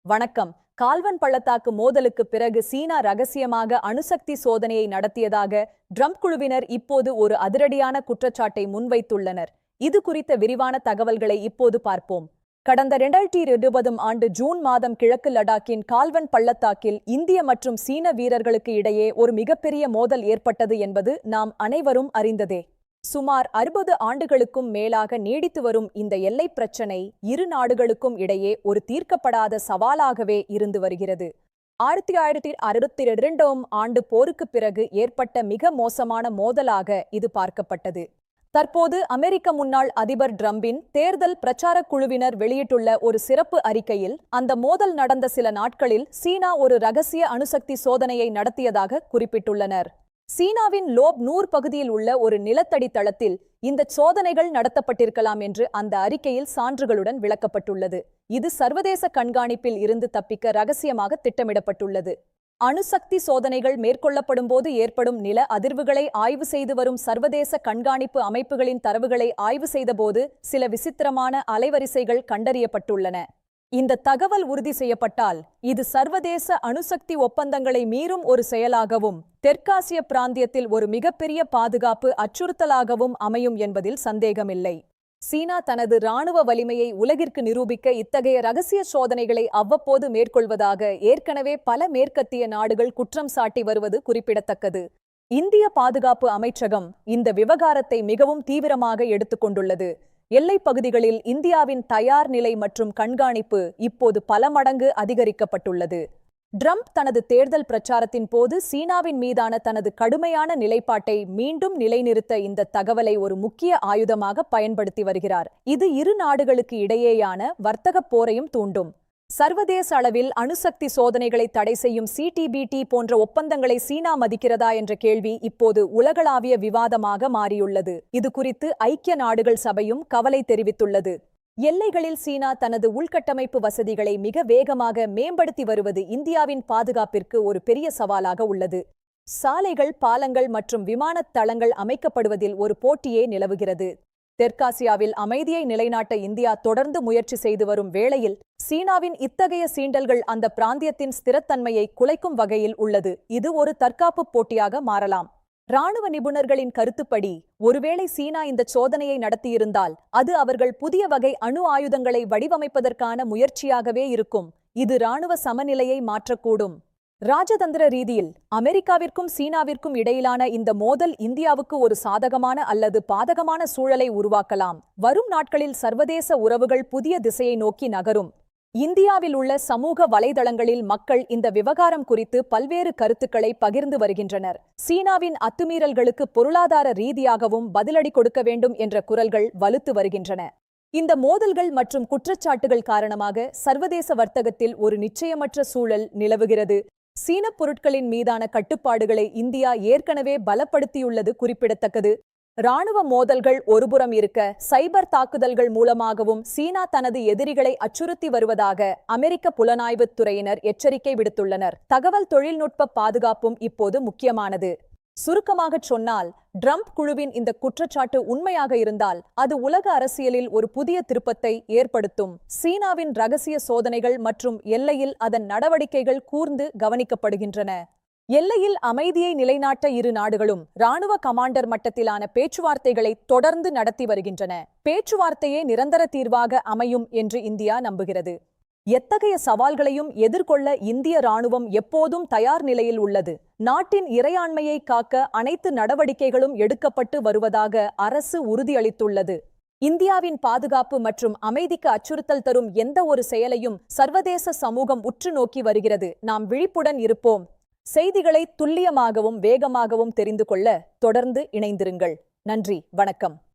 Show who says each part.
Speaker 1: வணக்கம். கால்வன் பள்ளத்தாக்கு மோதலுக்கு பிறகு சீனா ரகசியமாக அணுசக்தி சோதனையை நடத்தியதாக ட்ரம்ப் குழுவினர் இப்போது ஒரு அதிரடியான குற்றச்சாட்டை முன்வைத்துள்ளனர். இது குறித்த விரிவான தகவல்களை இப்போது பார்ப்போம். கடந்த 2020 ஆண்டு ஜூன் மாதம் கிழக்கு லடாக்கின் கால்வன் பள்ளத்தாக்கில் இந்திய மற்றும் சீன வீரர்களுக்கு இடையே ஒரு மிகப்பெரிய மோதல் ஏற்பட்டது என்பது நாம் அனைவரும் அறிந்ததே. சுமார் 60 ஆண்டுகளுக்கும் மேலாக நீடித்து வரும் இந்த எல்லை பிரச்சினை இரு நாடுகளுக்கும் இடையே ஒரு தீர்க்கப்படாத சவாலாகவே இருந்து வருகிறது. 1962 ஆண்டு போருக்கு பிறகு ஏற்பட்ட மிக மோசமான மோதலாக இது பார்க்கப்பட்டது. தற்போது அமெரிக்க முன்னாள் அதிபர் ட்ரம்பின் தேர்தல் பிரச்சார குழுவினர் வெளியிட்டுள்ள ஒரு சிறப்பு அறிக்கையில் அந்த மோதல் நடந்த சில நாட்களில் சீனா ஒரு ரகசிய அணுசக்தி சோதனையை நடத்தியதாக குறிப்பிட்டுள்ளனர். சீனாவின் லோப் நூர் பகுதியில் உள்ள ஒரு நிலத்தடி தளத்தில் இந்த சோதனைகள் நடத்தப்பட்டிருக்கலாம் என்று அந்த அறிக்கையில் சான்றுகளுடன் விளக்கப்பட்டுள்ளது. இது சர்வதேச கண்காணிப்பில் இருந்து தப்பிக்க ரகசியமாக திட்டமிடப்பட்டுள்ளது. அணுசக்தி சோதனைகள் மேற்கொள்ளப்படும் போது ஏற்படும் நில அதிர்வுகளை ஆய்வு செய்து வரும் சர்வதேச கண்காணிப்பு அமைப்புகளின் தரவுகளை ஆய்வு செய்தபோது சில விசித்திரமான அலைவரிசைகள் கண்டறியப்பட்டுள்ளன. இந்த தகவல் உறுதி செய்யப்பட்டால் இது சர்வதேச அணுசக்தி ஒப்பந்தங்களை மீறும் ஒரு செயலாகவும் தெற்காசிய பிராந்தியத்தில் ஒரு மிகப்பெரிய பாதுகாப்பு அச்சுறுத்தலாகவும் அமையும் என்பதில் சந்தேகமில்லை. சீனா தனது இராணுவ வலிமையை உலகிற்கு நிரூபிக்க இத்தகைய ரகசிய சோதனைகளை அவ்வப்போது மேற்கொள்வதாக ஏற்கனவே பல மேற்கத்திய நாடுகள் குற்றம் சாட்டி வருவது குறிப்பிடத்தக்கது. இந்திய பாதுகாப்பு அமைச்சகம் இந்த விவகாரத்தை மிகவும் தீவிரமாக எடுத்துக்கொண்டுள்ளது. எல்லைப் பகுதிகளில் இந்தியாவின் தயார் நிலை மற்றும் கண்காணிப்பு இப்போது பல மடங்கு அதிகரிக்கப்பட்டுள்ளது. ட்ரம்ப் தனது தேர்தல் பிரச்சாரத்தின் போது சீனாவின் மீதான தனது கடுமையான நிலைப்பாட்டை மீண்டும் நிலைநிறுத்த இந்த தகவலை ஒரு முக்கிய ஆயுதமாக பயன்படுத்தி வருகிறார். இது இரு நாடுகளுக்கு இடையேயான வர்த்தகப் போரையும் தூண்டும். சர்வதேச அளவில் அணுசக்தி சோதனைகளை தடை செய்யும் CTBT போன்ற ஒப்பந்தங்களை சீனா மதிக்கிறதா என்ற கேள்வி இப்போது உலகளாவிய விவாதமாக மாறியுள்ளது. இது குறித்து ஐக்கிய நாடுகள் சபையும் கவலை தெரிவித்துள்ளது. எல்லைகளில் சீனா தனது உள்கட்டமைப்பு வசதிகளை மிக வேகமாக மேம்படுத்தி வருவது இந்தியாவின் பாதுகாப்பிற்கு ஒரு பெரிய சவாலாக உள்ளது. சாலைகள், பாலங்கள் மற்றும் விமானத் தளங்கள் அமைக்கப்படுவதில் ஒரு போட்டியே நிலவுகிறது. தெற்காசியாவில் அமைதியை நிலைநாட்ட இந்தியா தொடர்ந்து முயற்சி செய்து வரும் வேளையில் சீனாவின் இத்தகைய சீண்டல்கள் அந்த பிராந்தியத்தின் ஸ்திரத்தன்மையை குலைக்கும் வகையில் உள்ளது. இது ஒரு தற்காப்பு போட்டியாக மாறலாம். இராணுவ நிபுணர்களின் கருத்துப்படி ஒருவேளை சீனா இந்த சோதனையை நடத்தியிருந்தால் அது அவர்கள் புதிய வகை அணு ஆயுதங்களை வடிவமைப்பதற்கான முயற்சியாகவே இருக்கும். இது இராணுவ சமநிலையை மாற்றக்கூடும். ராஜதந்திர ரீதியில் அமெரிக்காவிற்கும் சீனாவிற்கும் இடையிலான இந்த மோதல் இந்தியாவுக்கு ஒரு சாதகமான அல்லது பாதகமான சூழலை உருவாக்கலாம். வரும் நாட்களில் சர்வதேச உறவுகள் புதிய திசையை நோக்கி நகரும். இந்தியாவில் உள்ள சமூக வலைதளங்களில் மக்கள் இந்த விவகாரம் குறித்து பல்வேறு கருத்துக்களை பகிர்ந்து வருகின்றனர். சீனாவின் அத்துமீறல்களுக்கு பொருளாதார ரீதியாகவும் பதிலடி கொடுக்க வேண்டும் என்ற குரல்கள் வலுத்து வருகின்றன. இந்த மோதல்கள் மற்றும் குற்றச்சாட்டுகள் காரணமாக சர்வதேச வர்த்தகத்தில் ஒரு நிச்சயமற்ற சூழல் நிலவுகிறது. சீன பொருட்களின் மீதான கட்டுப்பாடுகளை இந்தியா ஏற்கனவே பலப்படுத்தியுள்ளது குறிப்பிடத்தக்கது. இராணுவ மோதல்கள் ஒருபுறம் இருக்க, சைபர் தாக்குதல்கள் மூலமாகவும் சீனா தனது எதிரிகளை அச்சுறுத்தி வருவதாக அமெரிக்க புலனாய்வுத் துறையினர் எச்சரிக்கை விடுத்துள்ளனர். தகவல் தொழில்நுட்ப பாதுகாப்பும் இப்போது முக்கியமானது. சுருக்கமாகச் சொன்னால், ட்ரம்ப் குழுவின் இந்த குற்றச்சாட்டு உண்மையாக இருந்தால் அது உலக அரசியலில் ஒரு புதிய திருப்பத்தை ஏற்படுத்தும். சீனாவின் ரகசிய சோதனைகள் மற்றும் எல்லையில் அதன் நடவடிக்கைகள் கூர்ந்து கவனிக்கப்படுகின்றன. எல்லையில் அமைதியை நிலைநாட்ட இரு நாடுகளும் இராணுவ கமாண்டர் மட்டத்திலான பேச்சுவார்த்தைகளை தொடர்ந்து நடத்தி வருகின்றன. பேச்சுவார்த்தையே நிரந்தர தீர்வாக அமையும் என்று இந்தியா நம்புகிறது. எத்தகைய சவால்களையும் எதிர்கொள்ள இந்திய இராணுவம் எப்போதும் தயார் நிலையில் உள்ளது. நாட்டின் இறையாண்மையை காக்க அனைத்து நடவடிக்கைகளும் எடுக்கப்பட்டு வருவதாக அரசு உறுதியளித்துள்ளது. இந்தியாவின் பாதுகாப்பு மற்றும் அமைதிக்கு அச்சுறுத்தல் தரும் எந்த ஒரு செயலையும் சர்வதேச சமூகம் உற்று நோக்கி வருகிறது. நாம் விழிப்புடன் இருப்போம். செய்திகளை துல்லியமாகவும் வேகமாகவும் தெரிந்து கொள்ள தொடர்ந்து இணைந்திருங்கள். நன்றி, வணக்கம்.